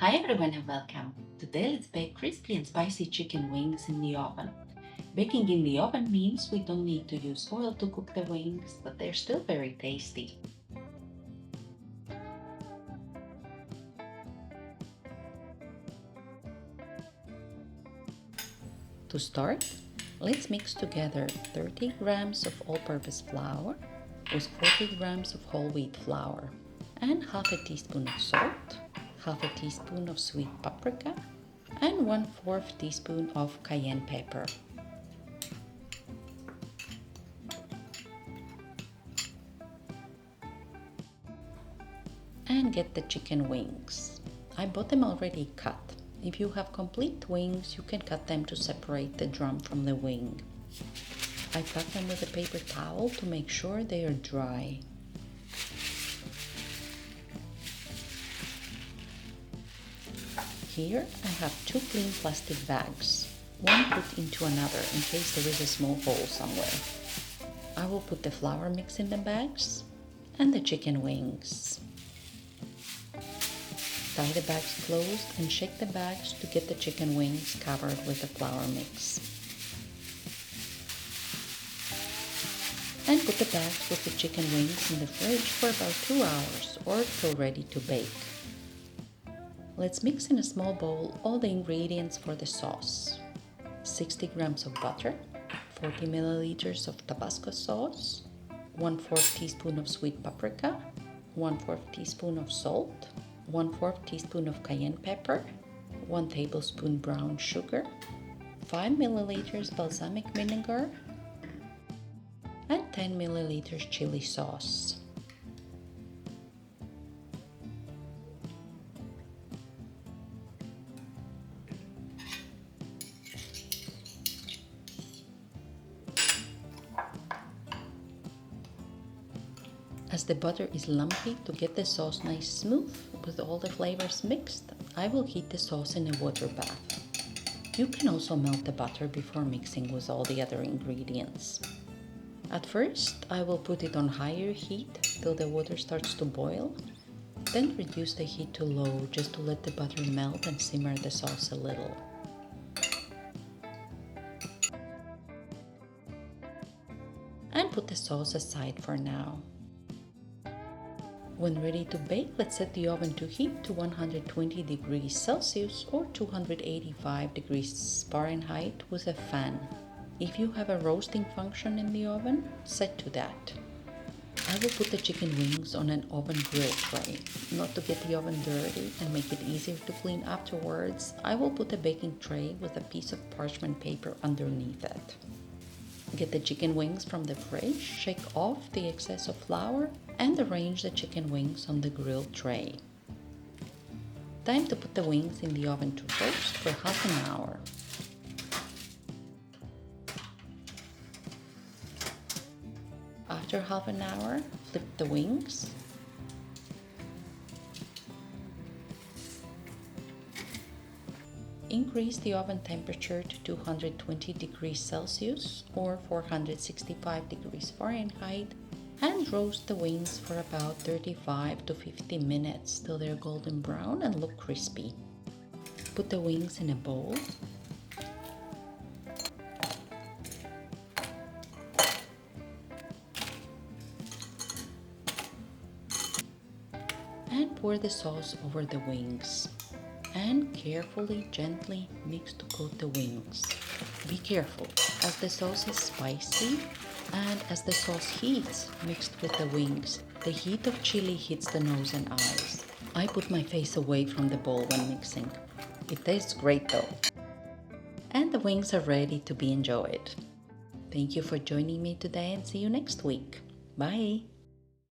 Hi everyone and welcome. Today let's bake crispy and spicy chicken wings in the oven. Baking in the oven means we don't need to use oil to cook the wings, but they're still very tasty. To start, let's mix together 30 grams of all-purpose flour with 40 grams of whole wheat flour and half a teaspoon of salt, half a teaspoon of sweet paprika, and 1/4 teaspoon of cayenne pepper. And get the chicken wings. I bought them already cut. If you have complete wings, you can cut them to separate the drum from the wing. I cut them with a paper towel to make sure they are dry. Here I have 2 clean plastic bags, one put into another in case there is a small hole somewhere. I will put the flour mix in the bags and the chicken wings. Tie the bags closed and shake the bags to get the chicken wings covered with the flour mix. And put the bags with the chicken wings in the fridge for about 2 hours or till ready to bake. Let's mix in a small bowl all the ingredients for the sauce. 60 grams of butter, 40 milliliters of tabasco sauce, 1/4 teaspoon of sweet paprika, 1/4 teaspoon of salt, 1/4 teaspoon of cayenne pepper, 1 tablespoon brown sugar, 5 milliliters balsamic vinegar, and 10 milliliters chili sauce. As the butter is lumpy, to get the sauce nice smooth with all the flavors mixed, I will heat the sauce in a water bath. You can also melt the butter before mixing with all the other ingredients. At first, I will put it on higher heat till the water starts to boil, then reduce the heat to low just to let the butter melt and simmer the sauce a little. And put the sauce aside for now. When ready to bake, let's set the oven to heat to 120 degrees Celsius or 285 degrees Fahrenheit with a fan. If you have a roasting function in the oven, set to that. I will put the chicken wings on an oven grill tray. Not to get the oven dirty and make it easier to clean afterwards, I will put a baking tray with a piece of parchment paper underneath it. Get the chicken wings from the fridge, shake off the excess of flour, and arrange the chicken wings on the grill tray. Time to put the wings in the oven to roast for half an hour. After half an hour, flip the wings. Increase the oven temperature to 220 degrees Celsius or 465 degrees Fahrenheit and roast the wings for about 35 to 50 minutes till they're golden brown and look crispy. Put the wings in a bowl. And pour the sauce over the wings. And carefully, gently mix to coat the wings. Be careful, as the sauce is spicy and as the sauce heats mixed with the wings, the heat of chili hits the nose and eyes. I put my face away from the bowl when mixing. It tastes great though. And the wings are ready to be enjoyed. Thank you for joining me today and see you next week. Bye!